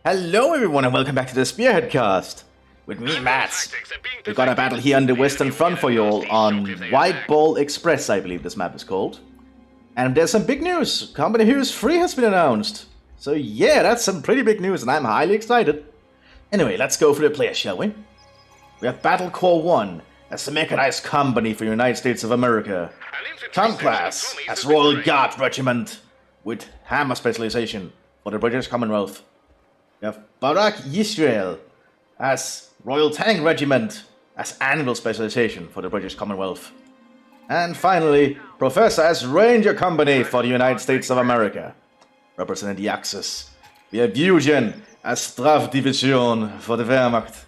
Hello everyone and welcome back to the Spearhead cast. With me, Matt. We've got a battle here on the Western Front for you all on White Ball Express, I believe this map is called. And there's some big news. Company Heroes 3 has been announced. So yeah, that's some pretty big news and I'm highly excited. Anyway, let's go for the players, shall we? We have Battle Corps 1 as the mechanized company for the United States of America. Tom Class as Royal Guard Regiment with hammer specialization for the British Commonwealth. We have Barak Yisrael as Royal Tank Regiment as annual specialization for the British Commonwealth. And finally, Professor as Ranger Company for the United States of America, representing the Axis. We have Eugen as Strafdivision for the Wehrmacht.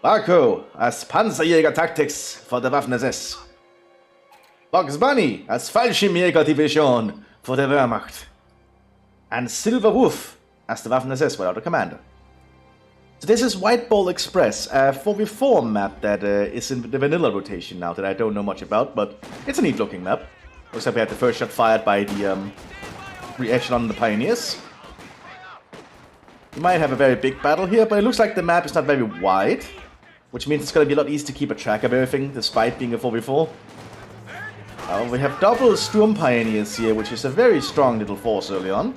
Barco as Panzerjäger Tactics for the Waffen-SS. Bugs Bunny as Fallschirmjäger Division for the Wehrmacht. And Silver Wolf as the Waffen-SS without a commander. So this is White Ball Express, a 4v4 map that is in the vanilla rotation now that I don't know much about, but it's a neat looking map. Looks like we had the first shot fired by the Echelon the Pioneers. We might have a very big battle here, but it looks like the map is not very wide, which means it's going to be a lot easier to keep a track of everything, despite being a 4v4. We have double Sturm Pioneers here, which is a very strong little force early on.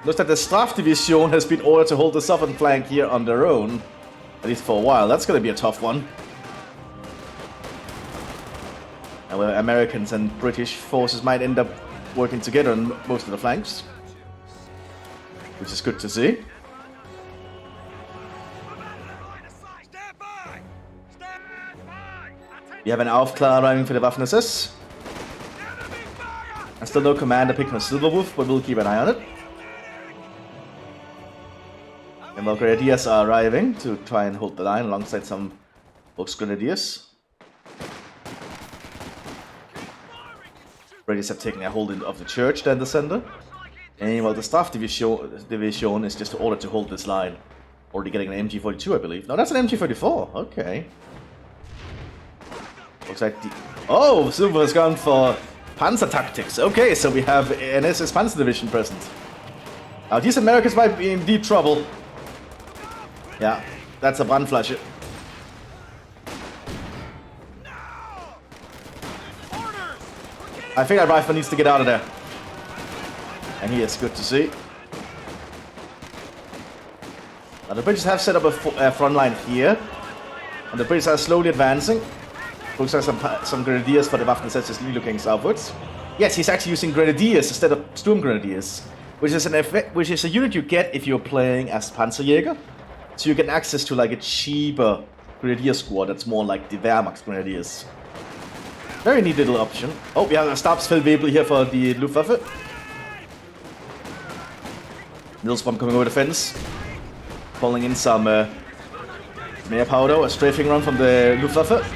Looks like the Strafdivision has been ordered to hold the southern flank here on their own, at least for a while. That's going to be a tough one. And where Americans and British forces might end up working together on most of the flanks, which is good to see. We have an Aufklar arriving for the Waffen-SS. And still no commander picked on Silverwolf, but we'll keep an eye on it. And more Grenadiers are arriving to try and hold the line alongside some Volks Grenadiers. British have taken a hold of the church there in the center. And while the Staff Division is just ordered to hold this line. Already getting an MG42, I believe. No, that's an MG44. Okay. Looks like the... Oh, Silver has gone for Panzer Tactics. Okay, so we have an SS Panzer Division present. Now, these Americans might be in deep trouble. Yeah, that's a Brandflasche. I think our rifle needs to get out of there. And he is good to see. Now the British have set up a front line here. And the British are slowly advancing. Looks like some Grenadiers for the Waffen-SS is looking southwards. Yes, he's actually using Grenadiers instead of Sturm Grenadiers. Which is a unit you get if you're playing as Panzerjäger. So you get access to like a cheaper Grenadier squad that's more like the Wehrmacht Grenadiers. Very neat little option. Oh, we have a Stabsfeldwebel here for the Luftwaffe. Nilsbomb coming over the fence. Pulling in some Mehr powder, a strafing run from the Luftwaffe.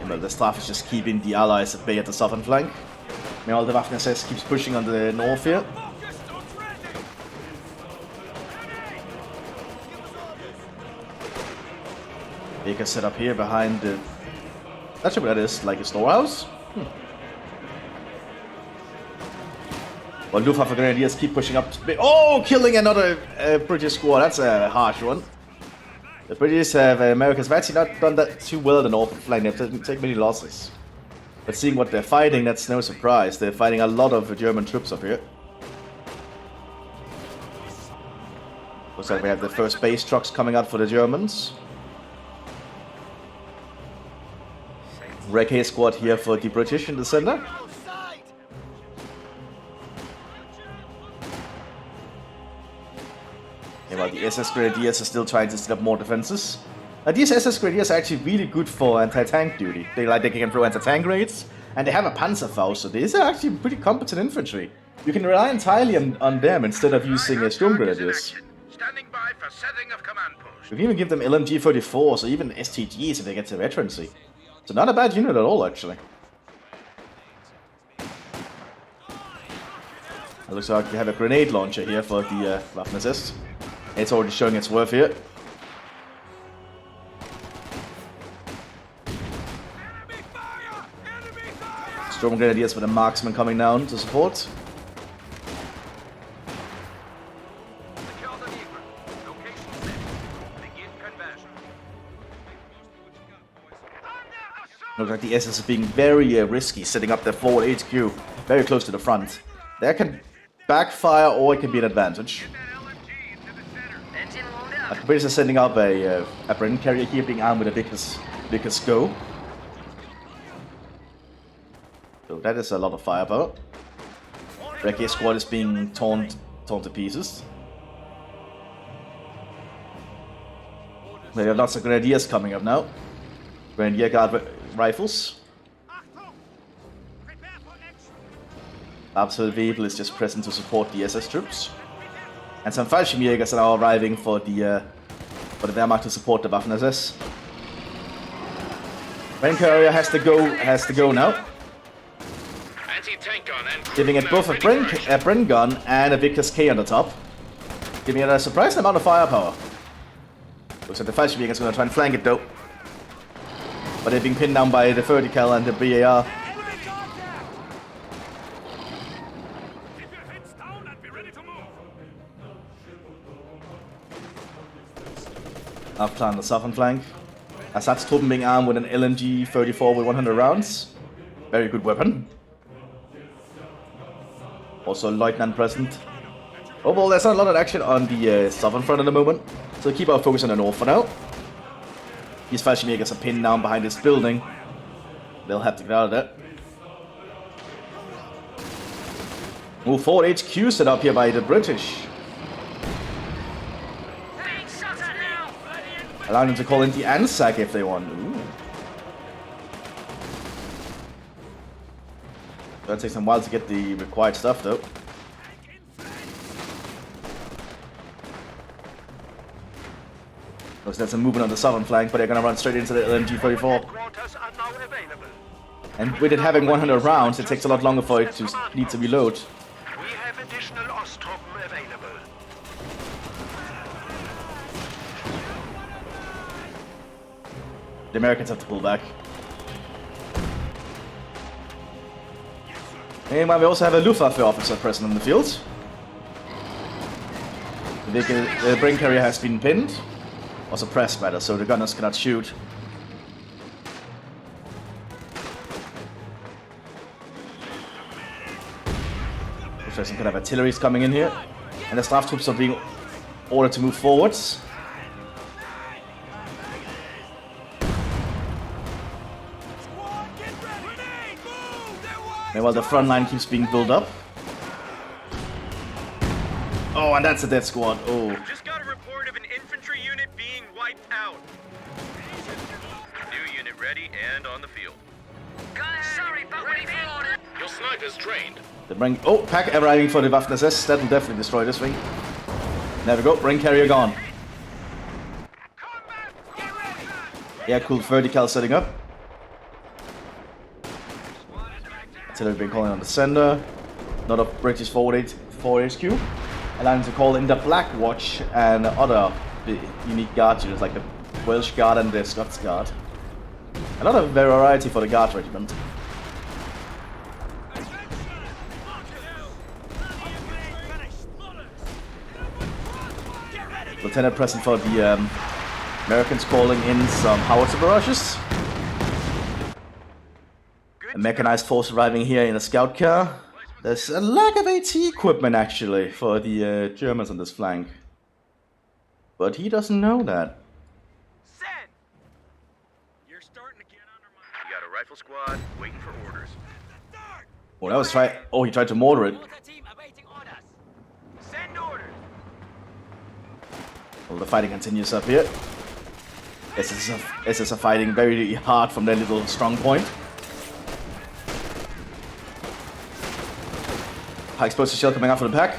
And well, the staff is just keeping the allies at bay at the southern flank. Meanwhile, the Waffen-SS keeps pushing on the north here. Baker set up here behind the... Not sure what that is, like a storehouse? Well, Luftwaffe Grenadiers keep pushing up to... Oh, killing another British squad. That's a harsh one. The British have Americans have actually not done that too well at the northern flank. They've taken many losses. But seeing what they're fighting, that's no surprise. They're fighting a lot of German troops up here. Looks like we have the first base trucks coming out for the Germans. Recce squad here for the British in the center. And while the SS Grenadiers are still trying to set up more defenses. Now these SS Grenadiers are actually really good for anti-tank duty. They can throw anti-tank raids, and they have a Panzerfaust, so these are actually pretty competent infantry. You can rely entirely on them instead of using Sturm Grenadiers. You can even give them LMG-34s or even STGs if they get to veterancy. So not a bad unit at all, actually. It looks like you have a grenade launcher here for the Waffen-SS. It's already showing its worth here. Storm Grenadiers with a marksman coming down to support. Looks like the SS is being very risky, setting up their forward HQ very close to the front. That can backfire or it can be an advantage. The British are sending up a Bren carrier here, being armed with a biggest go. So that is a lot of firepower. Recce squad is being torn to pieces. There are lots of grenadiers coming up now. Grenadier guard rifles. Absolute vehicle is just present to support the SS troops. And some Fallschirmjägers are now arriving for the Wehrmacht to support the Waffen-SS. Bren carrier has to go now. Giving it both a Bren gun and a Victor's K on the top. Giving it a surprising amount of firepower. Looks like the Fallschirmjäger is going to try and flank it though. But they're being pinned down by the vertical and the BAR. After on the southern flank. Assad's Truppen being armed with an LMG 34 with 100 rounds. Very good weapon. Also Lieutenant present. Overall, there's not a lot of action on the southern front at the moment. So keep our focus on the north for now. These Fallschirmjägers are pinned down behind this building. They'll have to get out of there. Move forward HQ set up here by the British. Allowing them to call in the ANZAC if they want. Ooh. That'll take some while to get the required stuff though. Looks like there's some movement on the southern flank, but they're gonna run straight into the LMG-34. And with it having 100 rounds, it takes a lot longer for it to need to reload. We have additional Osttruppen available. The Americans have to pull back. Meanwhile, we also have a Luftwaffe officer present in the field. The Bren carrier has been pinned. Or suppressed rather, so the gunners cannot shoot. Looks like some kind of artillery is coming in here. And the staff troops are being ordered to move forwards. Meanwhile, the front line keeps being built up. Oh, and that's a death squad. Oh. Just got a report of an infantry unit being wiped out. New unit ready and on the field. Sorry, but ready for order. Your sniper's trained. The Bren... Oh, pack arriving for the Waffen-SS. That'll definitely destroy this thing. There we go. Bren carrier gone. Air-cooled vertical setting up. Artillery being calling on the sender. Not a British forward HQ. Allowing to call in the Black Watch and other unique guard units like the Welsh Guard and the Scots Guard. A lot of variety for the Guard regiment. Lieutenant present for the Americans calling in some howitzer barrages. A mechanized force arriving here in a scout car. There's a lack of AT equipment actually for the Germans on this flank. But he doesn't know that. Send! You're starting to get under my... We got a rifle squad waiting for orders. Oh, that was try. Oh, he tried to mortar it. Send orders! Well, the fighting continues up here. SS are fighting very hard from their little strong point. High explosive shell coming out from the pack.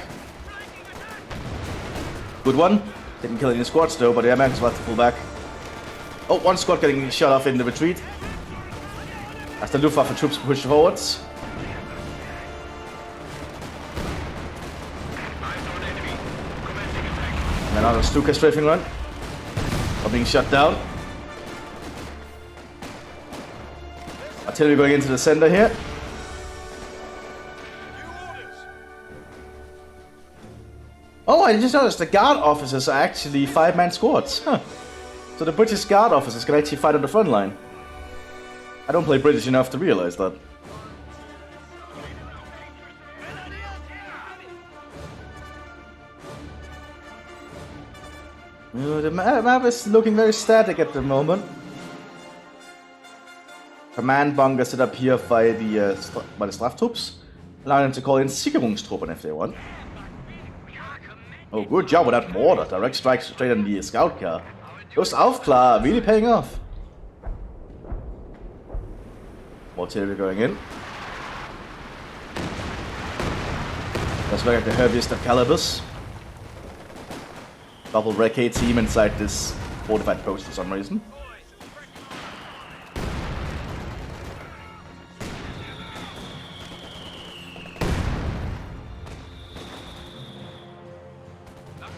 Good one. Didn't kill any squads though, but the Americans will have to pull back. Oh, one squad getting shot off in the retreat. As the Luftwaffe troops push forwards. And another Stuka strafing run. Are being shut down. Artillery going into the center here. Oh, I just noticed the guard officers are actually 5-man squads. Huh. So the British guard officers can actually fight on the front line. I don't play British enough to realize that. The map is looking very static at the moment. Command bunker set up here by the Straftrupps, allowing them to call in Sicherungstruppen if they want. Oh, good job with that mortar. Direct strikes straight on the scout car. Those Aufklar are really paying off. More artillery going in. Let's look at the heaviest of calibers. Double Recade team inside this fortified post for some reason.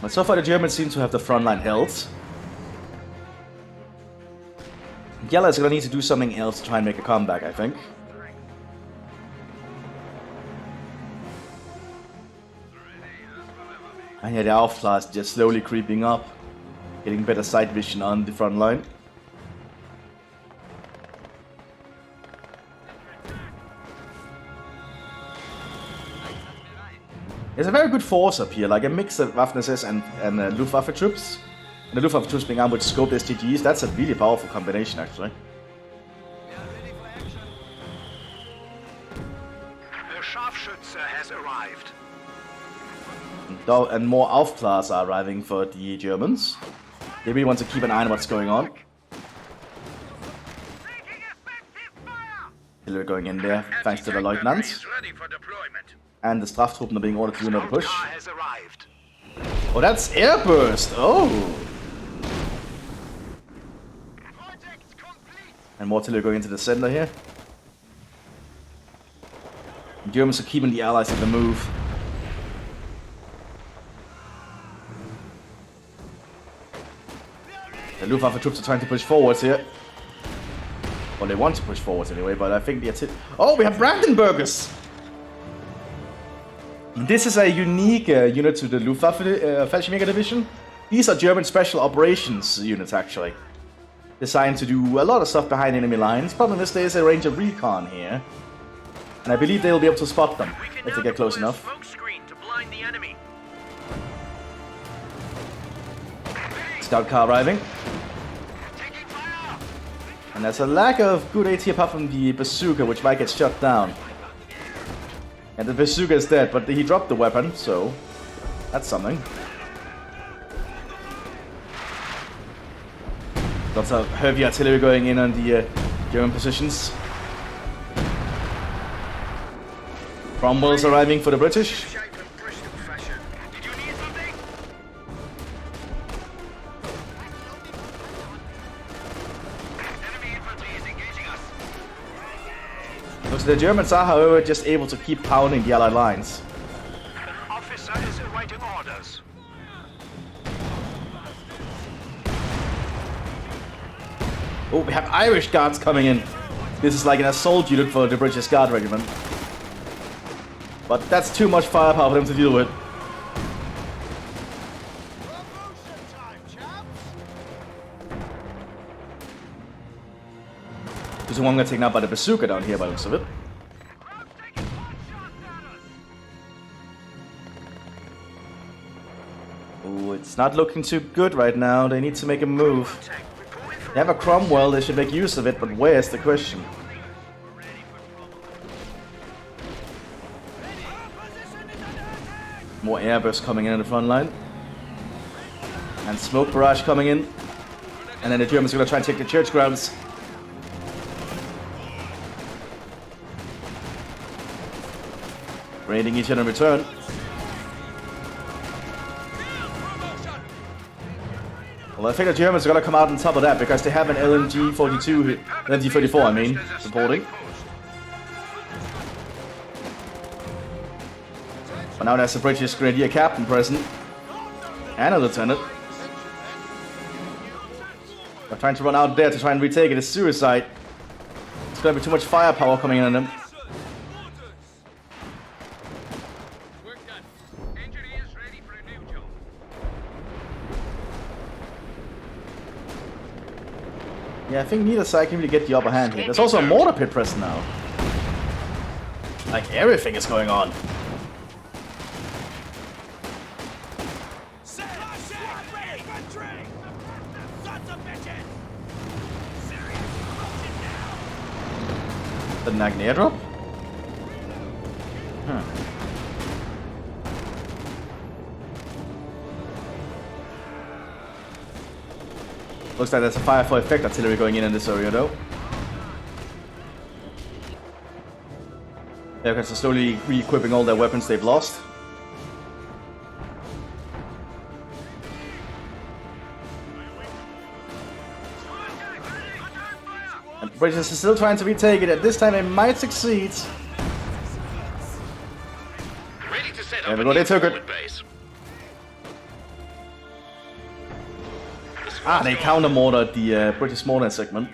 But so far the Germans seem to have the front line held. Gela is gonna need to do something else to try and make a comeback, I think. And yeah, the Aufklar is just slowly creeping up, getting better sight vision on the front line. There's a very good force up here, like a mix of Waffen-SS and Luftwaffe troops. And the Luftwaffe troops being armed with scoped STGs, that's a really powerful combination actually. The Scharfschütze has arrived. And more Aufklars are arriving for the Germans. They really want to keep an eye on what's going on. They're going in there, thanks to the lieutenants. And the Straftruppen are being ordered to do another push. Oh, that's airburst! Oh! And more artillery going into the center here. The Germans are keeping the Allies in the move. The Luftwaffe troops are trying to push forwards here. Well, they want to push forwards anyway, but I think the oh, we have Brandenburgers! This is a unique unit to the Luftwaffe Fallschirmjäger division. These are German special operations units, actually. Designed to do a lot of stuff behind enemy lines. Problem is there's a range of recon here. And I believe they'll be able to spot them if they get close enough. Scout car arriving. And there's a lack of good AT apart from the bazooka, which might get shut down. And the bazooka is dead, but he dropped the weapon, so that's something. Lots of heavy artillery going in on the German positions. Cromwell's arriving for the British. So the Germans are, however, just able to keep pounding the Allied lines. An officer is awaiting orders. Oh, we have Irish Guards coming in. This is like an assault unit for the British Guard Regiment. But that's too much firepower for them to deal with. There's one getting taken out by the bazooka down here by the looks of it. Oh, it's not looking too good right now. They need to make a move. They have a Cromwell, they should make use of it, but where's the question? More airbursts coming in on the front line. And smoke barrage coming in. And then the Germans are going to try and take the church grounds. Raiding each other in return. Well, I think the Germans are going to come out on top of that because they have an LMG-42, LMG-34 I mean, supporting. But now there's a British Grenadier Captain present. And a Lieutenant. They're trying to run out there to try and retake it. It's suicide. It's going to be too much firepower coming in on them. Yeah, I think neither side can really get the upper hand here. There's also a mortar pit present now. Like, everything is going on. The Nag airdrop? Looks like there's a fire for effect artillery going in this area though. They're slowly re-equipping all their weapons they've lost. And the British are still trying to retake it, and this time they might succeed. There we go, they took it. Ah, they counter-mortared the British mortar segment.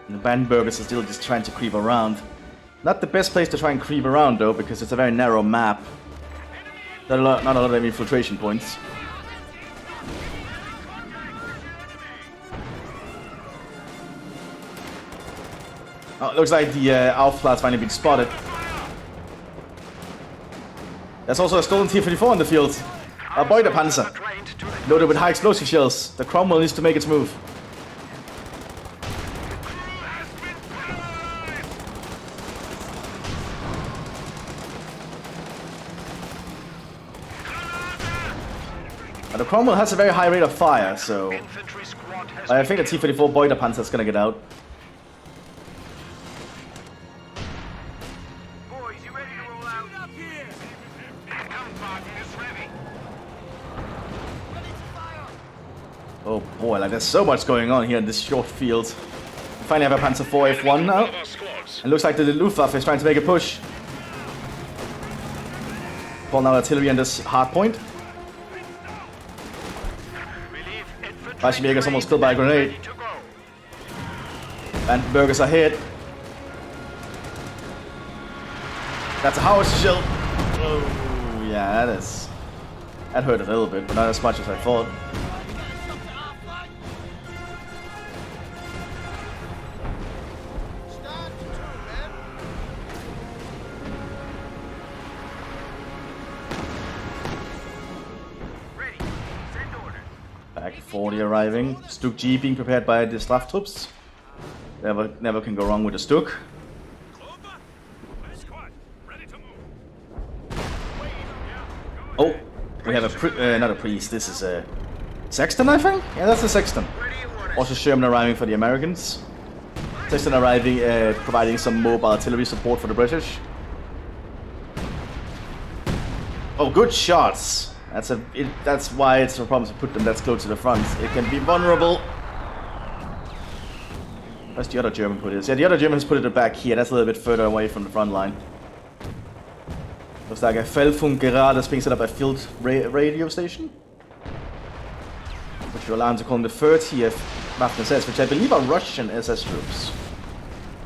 And the Bandburgers are still just trying to creep around. Not the best place to try and creep around though, because it's a very narrow map. Not a lot of infiltration points. Oh, it looks like the Aufplat's finally been spotted. There's also a stolen T-54 in the field. A Beutepanzer, loaded with high explosive shells. The Cromwell needs to make its move. And the Cromwell has a very high rate of fire, so I think the T-54 Beutepanzer is gonna get out. Oh boy, like there's so much going on here in this short field. We finally have a Panzer IV F1 now. It looks like the Luftwaffe is trying to make a push. Pulling out artillery on this hard point. Weissensberger's almost killed by a grenade. Bandburgers are hit. That's a howitzer shell. Oh yeah, that hurt a little bit, but not as much as I thought. Back 40 arriving. Stuk G being prepared by the Straftrupps. Never can go wrong with a Stuk. Oh, we have not a priest. This is a Sexton, I think? Yeah, that's a Sexton. Also Sherman arriving for the Americans. Sexton arriving, providing some mobile artillery support for the British. Oh, good shots. That's why it's a problem to put them that close to the front. It can be vulnerable. Where's the other German put it? Yeah, the other German has put it back here. That's a little bit further away from the front line. Looks like a Feldfunkgerade is being set up a field radio station, which will allow them to call them the 30th Waffen SS, which I believe are Russian SS troops.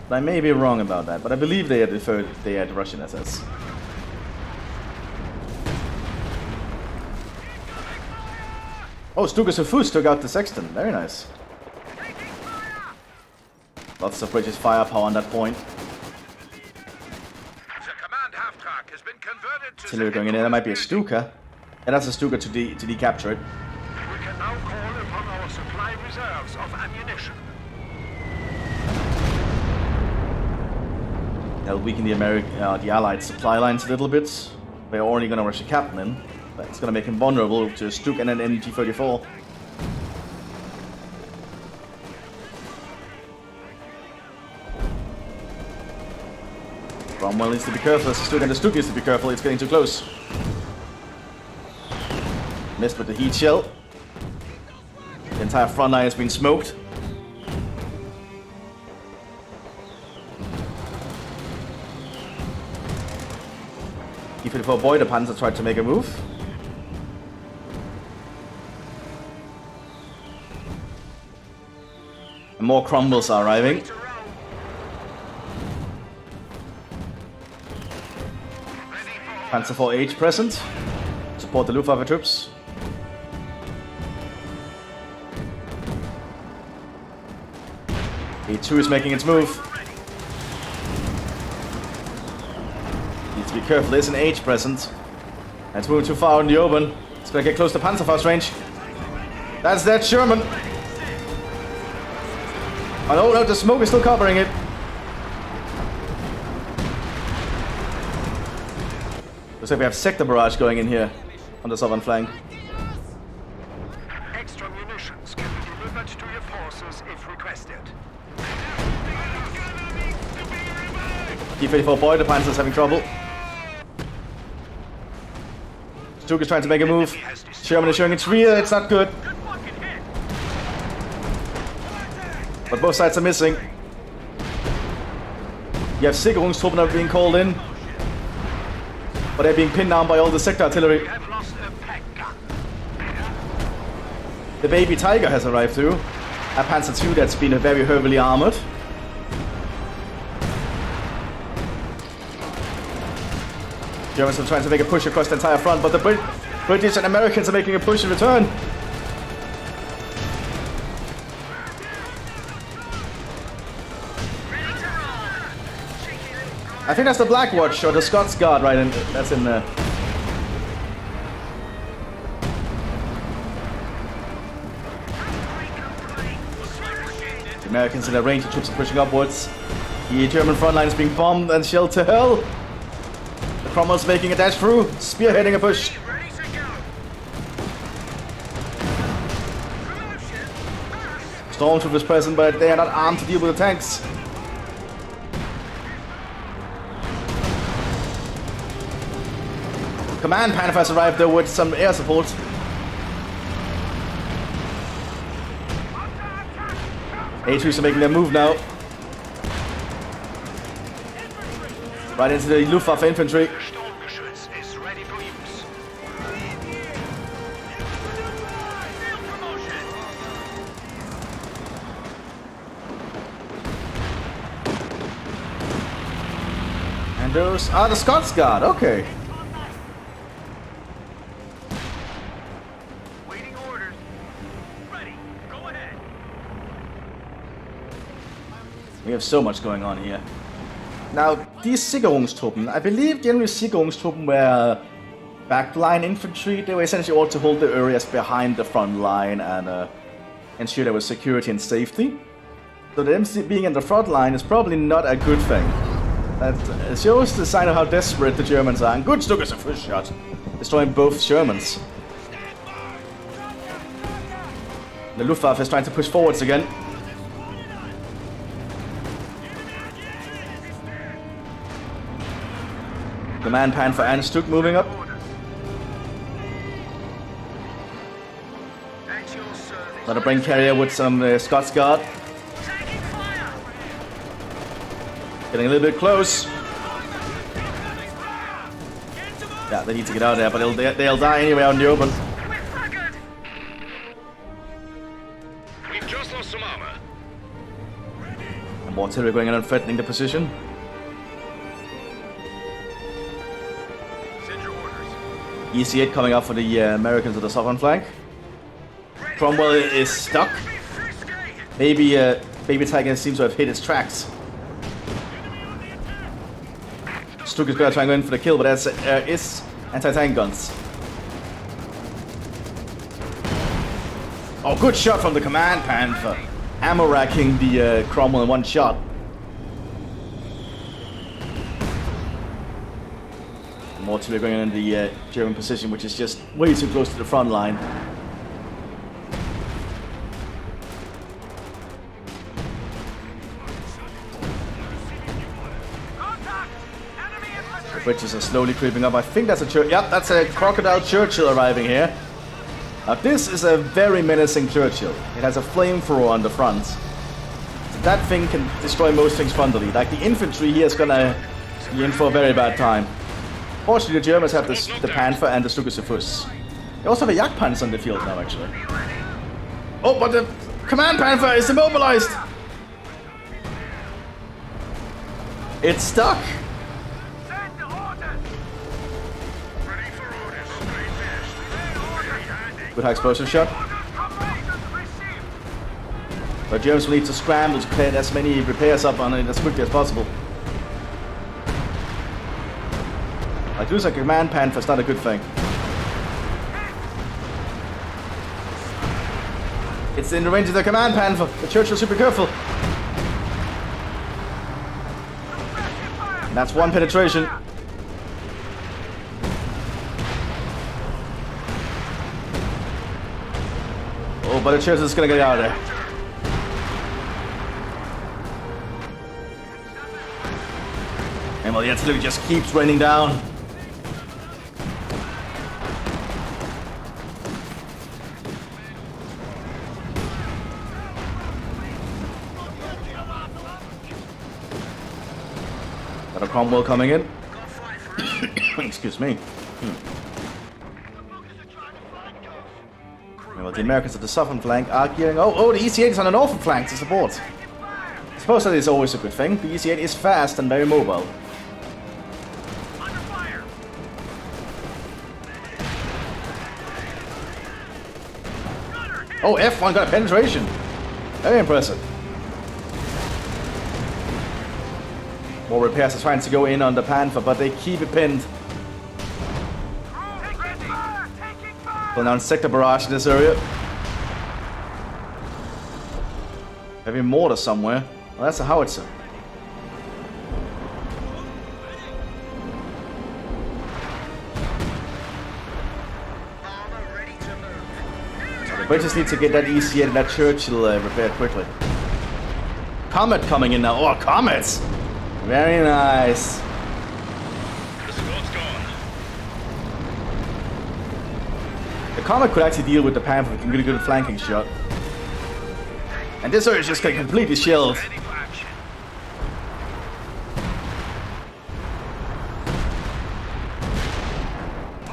But I may be wrong about that, but I believe they are the Russian SS. Oh, Stukas Fus took out the Sexton. Very nice. Lots of British firepower on that point. Artillery going in there. That might be a Stuka. And that's a Stuka to decapture it. We can now call upon our supply reserves of ammunition. That'll weaken the Allied supply lines a little bit. They're already going to rush a captain in. But it's going to make him vulnerable to a Stuk and an MG-34. Cromwell needs to be careful as the Stuk, and the Stuk needs to be careful. It's getting too close. Missed with the heat shell. The entire front line has been smoked. T-54 Beutepanzer tried to make a move. And more Cromwells are arriving. Panzer Panzer IV-H present. Support the Luftwaffe troops. A2 is making its move. Need to be careful, there's an H present. It's moving too far out in the open. It's gonna get close to Panzerfaust range. That's that Sherman. Oh no, the smoke is still covering it. Looks like we have sector barrage going in here on the southern flank. Extra munitions can be delivered to your forces if requested. T-34 boy, the Panzer's having trouble. Stuk is trying to make a move. Sherman is showing its rear, it's not good. But both sides are missing. You have Sicherungstruppen that are being called in. But they're being pinned down by all the sector artillery. The baby Tiger has arrived too. A Panzer II that's been very heavily armored. Germans are trying to make a push across the entire front, but the British and Americans are making a push in return. I think that's the Black Watch or the Scots Guard right in. That's in there. The Americans in their range, the troops are pushing upwards. The German front line is being bombed and shelled to hell. The Cromwell's making a dash through, spearheading a push. Stormtroopers present, but they are not armed to deal with the tanks. Command Panzer has arrived though with some air support. A2s are making their move now. Right into the Luftwaffe infantry. And those are the Scots Guard, okay. We have so much going on here. Now, these Sicherungstruppen, I believe generally Sicherungstruppen were backline infantry. They were essentially all to hold the areas behind the front line and ensure there was security and safety. So them being in the front line is probably not a good thing. That shows the sign of how desperate the Germans are. And good Stuk is a first shot, destroying both Shermans. The Luftwaffe is trying to push forwards again. Command Panzer and Stuk moving up. Another brain carrier with some Scots Guard. Getting a little bit close. Yeah, they need to get out of there, but they'll die anyway out in the open. We've just lost some armor. And more artillery going in and threatening the position. EC8 coming up for the Americans at the southern flank. Cromwell is stuck. Baby Tiger seems to have hit its tracks. Stuk is gonna try and go in for the kill, but that's is anti-tank guns. Oh, good shot from the Command Panther. Ammo racking the Cromwell in one shot. More artillery going in the German position, which is just way too close to the front line. The British are slowly creeping up. I think that's a Churchill. Yep, that's a Crocodile Churchill arriving here. Now this is a very menacing Churchill. It has a flamethrower on the front. So that thing can destroy most things frontally. Like the infantry here is gonna be in for a very bad time. Fortunately, the Germans have the Panther and the Stukas. They also have a Jagdpanzer on the field now, actually. Oh, but the Command Panther is immobilized! It's stuck! Good high explosive shot. But Germans will need to scramble to get as many repairs up on it as quickly as possible. Like losing a command panther is not a good thing. It's in the range of the command panther. The Churchill super careful. And that's one penetration. Oh, but the Churchill's gonna get out of there. And well, the artillery just keeps raining down. Got a Cromwell coming in. Excuse me. Well, the Americans at the southern flank are gearing. Oh, the EC-8 is on the northern flank to support. I suppose that is always a good thing. The EC-8 is fast and very mobile. Oh, F1 got a penetration. Very impressive. More repairs are trying to go in on the Panther, but they keep it pinned. Pulling down sector barrage in this area. Heavy mortar somewhere. Well, that's a howitzer. We just need to get that EC and that Churchill repaired quickly. Comet coming in now. Oh, comets! Very nice. The squad's gone. The Comet could actually deal with the Panther with a really good flanking shot. And this area is just getting completely shelled. Ready for action.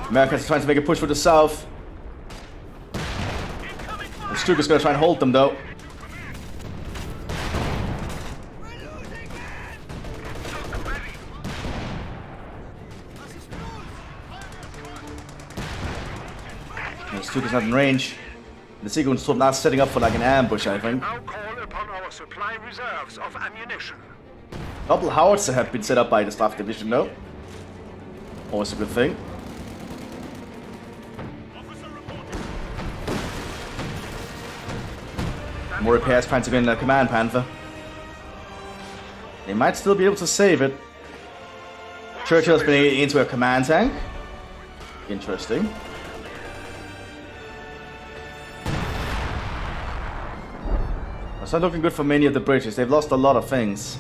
Americans are trying to make a push for the south. Stuka's gonna try and hold them though. Stuka's not in range. The Seagoon's not setting up for like an ambush, I think. Now call upon our supply reserves of ammunition. Double howitzer have been set up by the staff division though. Always a good thing. More repairs trying to get in the command Panther. They might still be able to save it. Churchill's been into a command tank. Interesting. It's not looking good for many of the British. They've lost a lot of things.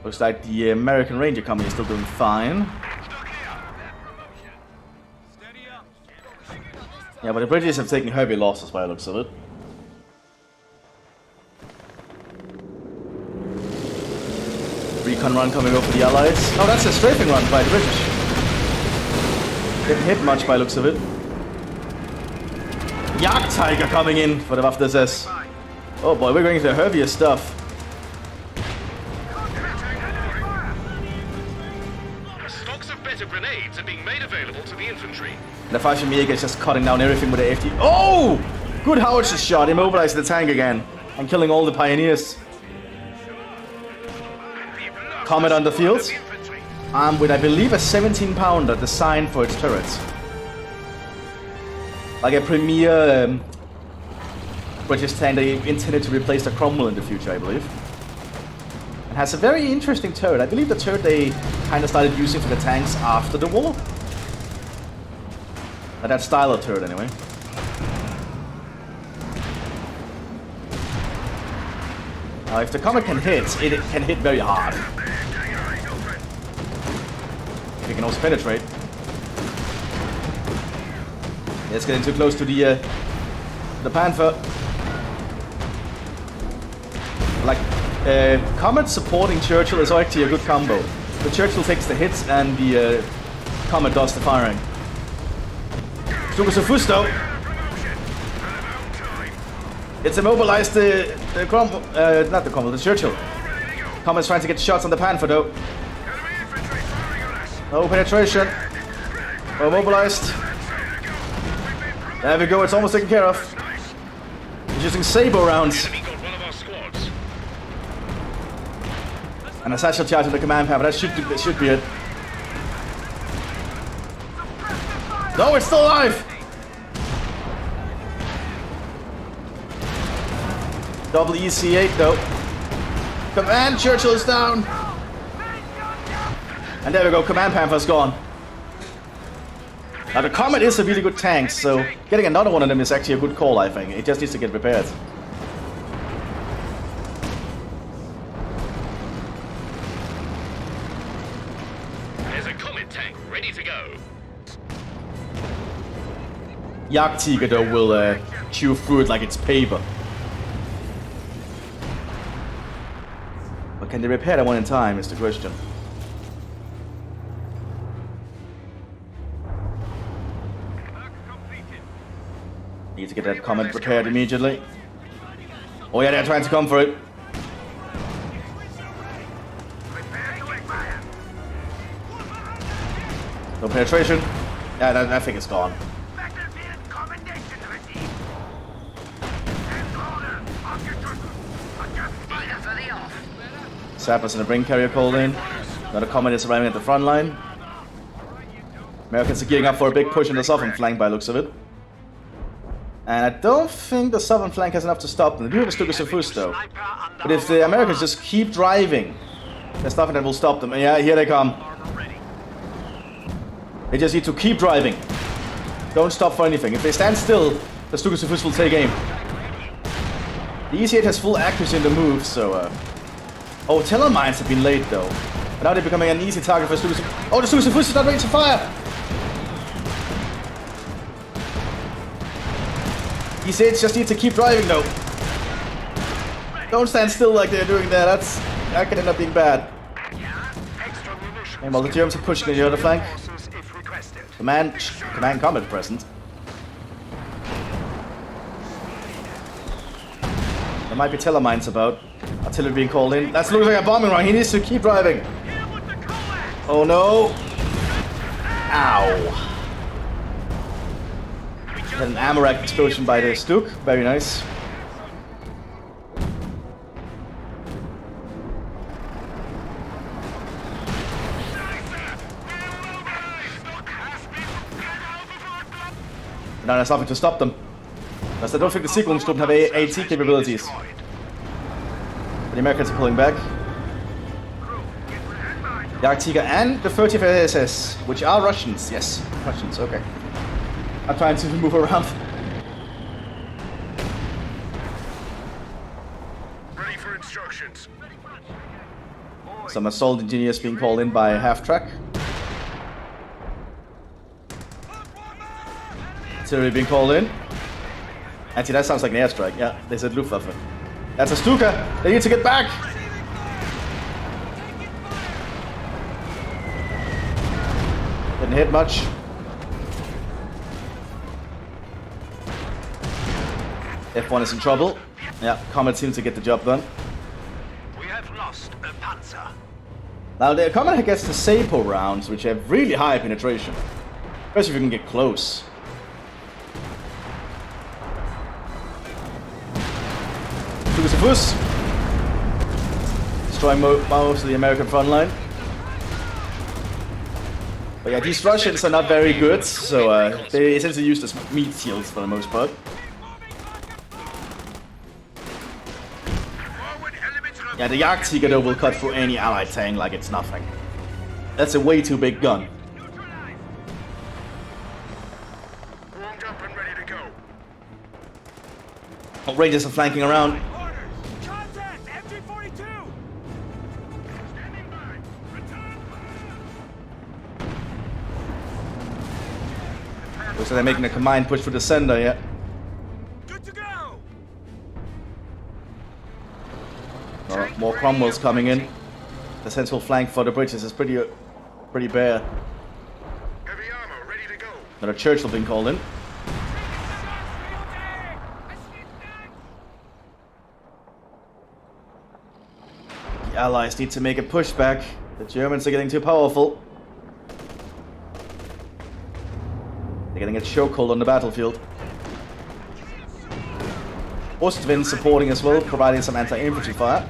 Looks like the American Ranger Company is still doing fine. Yeah, but the British have taken heavy losses by the looks of it. Recon run coming over the Allies. No, that's a strafing run by the British. Didn't hit much by the looks of it. Jagdtiger coming in for the Mthis. Oh boy, we're going into heavier stuff. Stocks of better grenades are being made available to the infantry. The Fallschirmjäger is just cutting down everything with the AFT. Oh! Good howitzer shot, immobilizing the tank again. And killing all the pioneers. Comet on the field. With, I believe, a 17-pounder designed for its turrets. Like a premier British tank they intended to replace the Cromwell in the future, I believe. It has a very interesting turret. I believe the turret they kind of started using for the tanks after the war. That style of turret, anyway. If the Comet can hit, it can hit very hard. It can also penetrate. It's getting too close to the Panther. Like, Comet supporting Churchill is actually a good combo. The Churchill takes the hits and the Comet does the firing. Stuka Fusto. It's immobilized the Cromwell, not the Cromwell, the Churchill. Comet's trying to get shots on the Panther though. No penetration. Immobilized. There we go, it's almost taken care of. He's using saber rounds. Enemy got one of our squads. And a satchel charge in the command pad, but that should be it. No, it's still alive! Double EC8 though. Command Churchill is down! And there we go, Command Panther's gone. Now the Comet is a really good tank, so getting another one of them is actually a good call, I think. It just needs to get repaired. There's a Comet tank ready to go. Jagdtiger though will chew through it like it's paper. But can they repair that one in time is the question. Need to get that Comet repaired immediately. Oh yeah, they're trying to come for it. No penetration. Yeah, that thing is gone. Sappers and a Bring Carrier called in. Another Comet is arriving at the front line. Americans are gearing up for a big push on the southern flank by the looks of it. And I don't think the southern flank has enough to stop them. They do have a Stukas of Fus though. But if the Americans just keep driving, there's nothing that will stop them. And yeah, here they come. They just need to keep driving. Don't stop for anything. If they stand still, the Stukas of Fus will take aim. The EC8 has full accuracy in the move, so oh, Telemines have been late though. And now they're becoming an easy target for Stukas. Oh, the Stukas of Fus is not ready to fire! EC8s just need to keep driving though. Don't stand still like they're doing there, that can end up being bad. And while the Germans are pushing the other flank, Command Comet present. There might be Telemines about. Artillery being called in. That's looking like a bombing run, he needs to keep driving. Oh no! Ow! Had an ammo rack explosion by the Stuk. Very nice. Now there's nothing to stop them. Because I don't think the Sequels don't have AT capabilities. But the Americans are pulling back. Jagdtiger and the 30th SS, which are Russians. Yes, Russians, okay. I'm trying to move around. Ready for instructions. Some assault engineers being called in by half track. Artillery being called in. Actually, that sounds like an airstrike. Yeah, they said Luftwaffe. That's a Stuka! They need to get back! Didn't hit much. F1 is in trouble. Yeah, Comet seems to get the job done. We have lost a Panzer. Now the Comet gets the Sapo rounds, which have really high penetration. Especially if you can get close. Stukas of Fus. Destroying most of the American front line. But yeah, these Russians are not very good, so they essentially use as meat shields for the most part. Yeah, the Jagdtiger though will cut through any allied tank like it's nothing. That's a way too big gun. Warmed up and ready to go. Oh, Rangers are flanking around. Contact! MG-42! Standing by! Return! Looks like they're making a combined push for the center, yeah. Good to go! More Cromwells coming in. The central flank for the British is pretty bare. Heavy armor ready to go. Another Churchill being called in. The Allies need to make a pushback. The Germans are getting too powerful. They're getting a chokehold on the battlefield. Ostwind supporting as well, providing some anti-infantry fire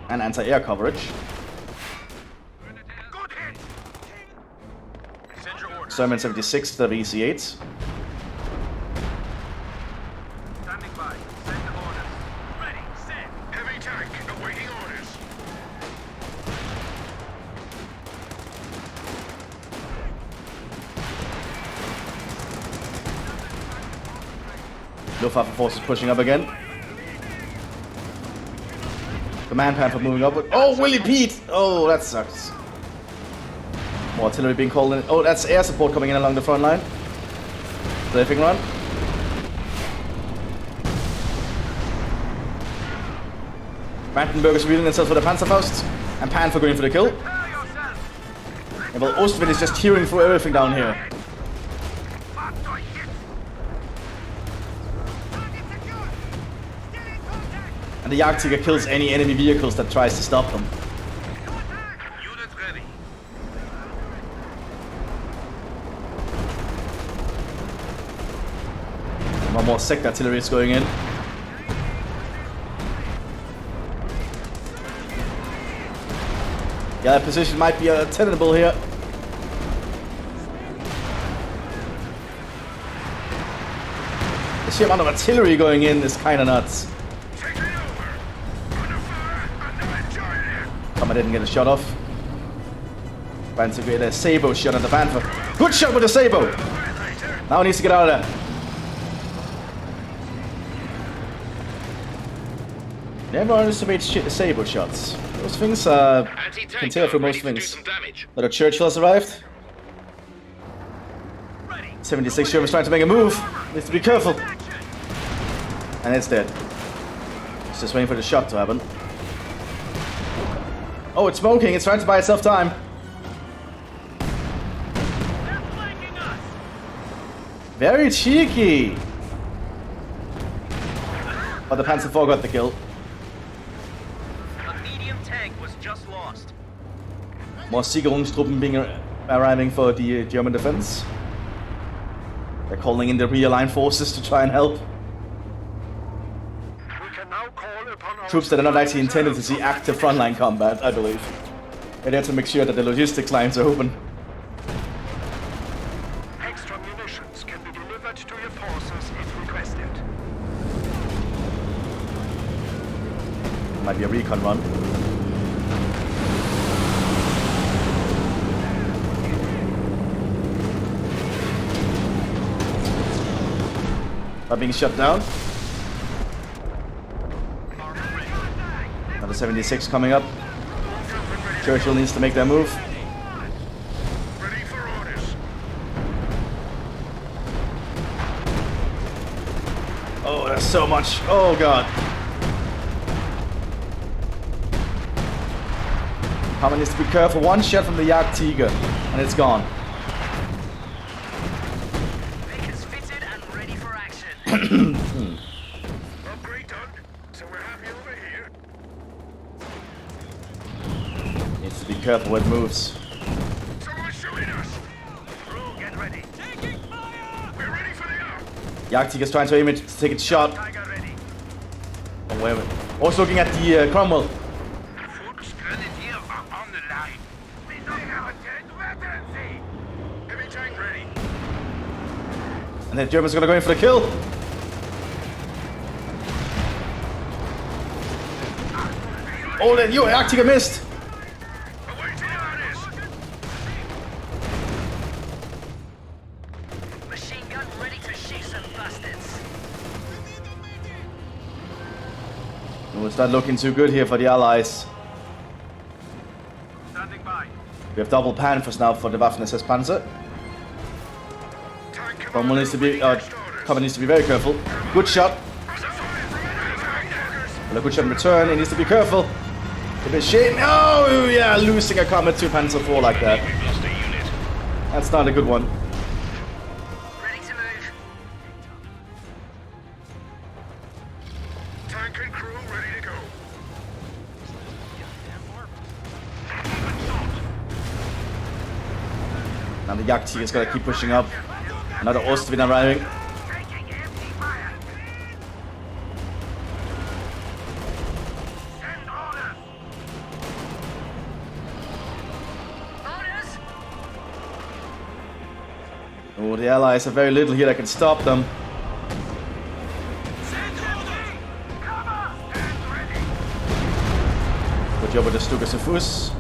and anti-air coverage. Sermon 76 to the VC8. Standing by. Send orders. Ready, set. Heavy tank, awaiting orders. Luftwaffe forces pushing up again. Command Panther moving upward. Oh, Willie Pete! Oh, that sucks. More artillery being called in. Oh, that's air support coming in along the front line. Strafing run. Brandenburg is revealing themselves for the Panzerfaust. And Panther going for the kill. Yeah, well, Ostwind is just tearing through everything down here. And the Jagdtiger kills any enemy vehicles that tries to stop them. Unit ready. One more sector artillery is going in. Yeah, that position might be tenable here. The sheer amount of artillery going in is kind of nuts. I didn't get a shot off. Trying to get a Sabo shot at the Panther. Good shot with the Sabo! Now he needs to get out of there. Never underestimate Sabo shots. Those things can tell for most things. But a Churchill has arrived. 76 Sherman's trying to make a move. Needs to be careful. And it's dead. It's just waiting for the shot to happen. Oh, it's smoking. It's trying to buy itself time. Very cheeky. But the Panzer IV got the kill. A medium tank was just lost. More Sicherungstruppen being arriving for the German defense. They're calling in the realigned forces to try and help. Troops that are not actually intended to see active frontline combat, I believe. They're there to make sure that the logistics lines are open. Extra munitions can be delivered to your forces if requested. Might be a recon run. Are being shut down. Another 76 coming up. Churchill needs to make that move. Ready for orders. Oh, there's so much. Oh, God. Hammer needs to be careful. One shot from the Jagdtiger, and it's gone. Vehicles fitted and ready for action. Upgrade done. So we're happy over here. Needs to be careful where it moves. Someone's shooting us. Crew, get ready. Taking fire. We're ready for the arm. Jagdtiger's trying to aim it to take its shot. Tiger ready. Oh, wait a minute. Also looking at the Cromwell. Fuchs Grenadier are on the line. We don't have a dead veterancy. Heavy tank ready. And the Germans are gonna go in for the kill. Oh, the Jagdtiger missed. Awaiting orders. Machine gun ready to shoot some bastards. Oh, it's not looking too good here for the Allies. Standing by. We have double Panthers now for the Waffen-SS Panzer. Tank Cromwell needs to be, Cover needs to be very careful. Good shot. Well, a good shot in return. He needs to be careful. A bit shame. Oh, yeah, losing a Comet 2 Panzer IV like that. That's not a good one. Ready to move. Tank and crew ready to go. Now the Jagdtiger's got to keep pushing up. Another Ostwind arriving. The Allies have very little here that can stop them. Good job with the Stukas and Fus.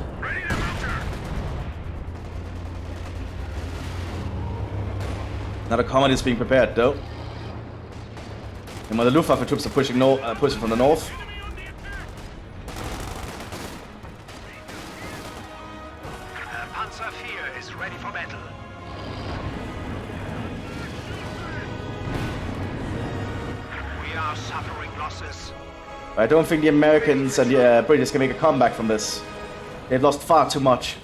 Another comedy is being prepared though. And when the Luftwaffe troops are pushing from the north. Panzer IV is ready for battle. We are suffering losses. I don't think the Americans and the British can make a comeback from this. They've lost far too much.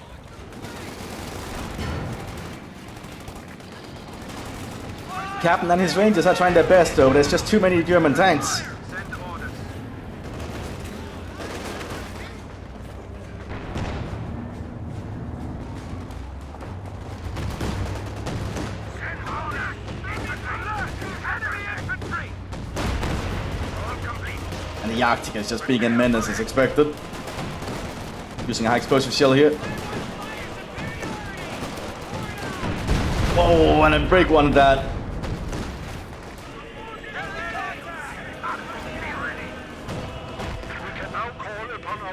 Captain and his Rangers are trying their best though, there's just too many German tanks. And the Arctic is just being a menace as expected. Using a high explosive shell here. Oh, and a break one of that.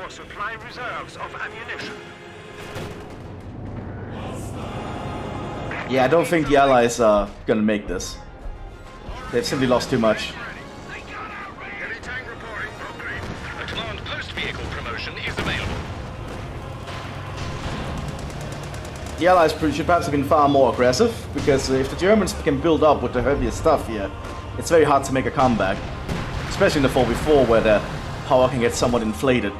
Supply reserves of ammunition. Yeah, I don't think the Allies are gonna make this. They've simply lost too much. Heavy tank reporting. Upgrade. A command post vehicle promotion is available. The Allies should perhaps have been far more aggressive, because if the Germans can build up with the heaviest stuff here, it's very hard to make a comeback. Especially in the 4v4 where their power can get somewhat inflated.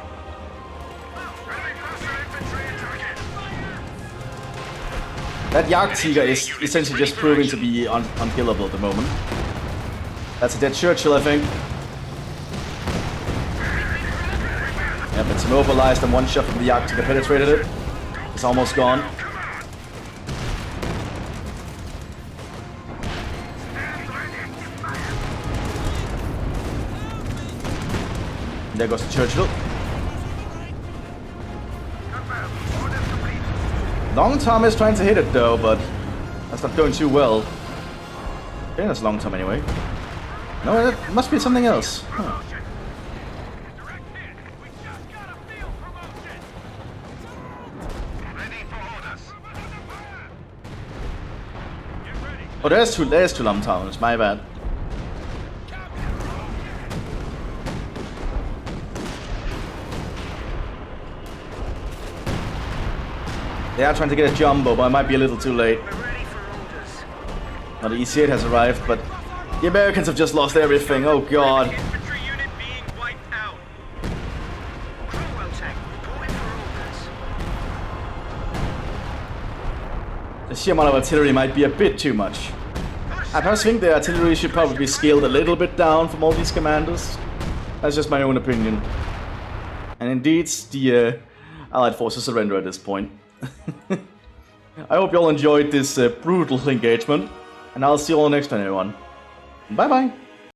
That Jagdtiger is essentially just proving to be unkillable at the moment. That's a dead Churchill, I think. Yep, it's immobilized and one shot from the Jagdtiger penetrated it. It's almost gone. And there goes the Churchill. Long Tom is trying to hit it though, but that's not going too well. I think that's Long Tom anyway. No, it must be something else. Huh. Oh, there's two Long Toms, my bad. They are trying to get a jumbo, but it might be a little too late. Now the EC-8 has arrived, but the Americans have just lost everything. Oh god. Infantry unit being wiped out. Cromwell tank reporting for orders. The sheer amount of artillery might be a bit too much. I perhaps think the artillery should probably be scaled a little bit down from all these commanders. That's just my own opinion. And indeed, the Allied forces surrender at this point. I hope you all enjoyed this brutal engagement, and I'll see you all next time, everyone. Bye bye!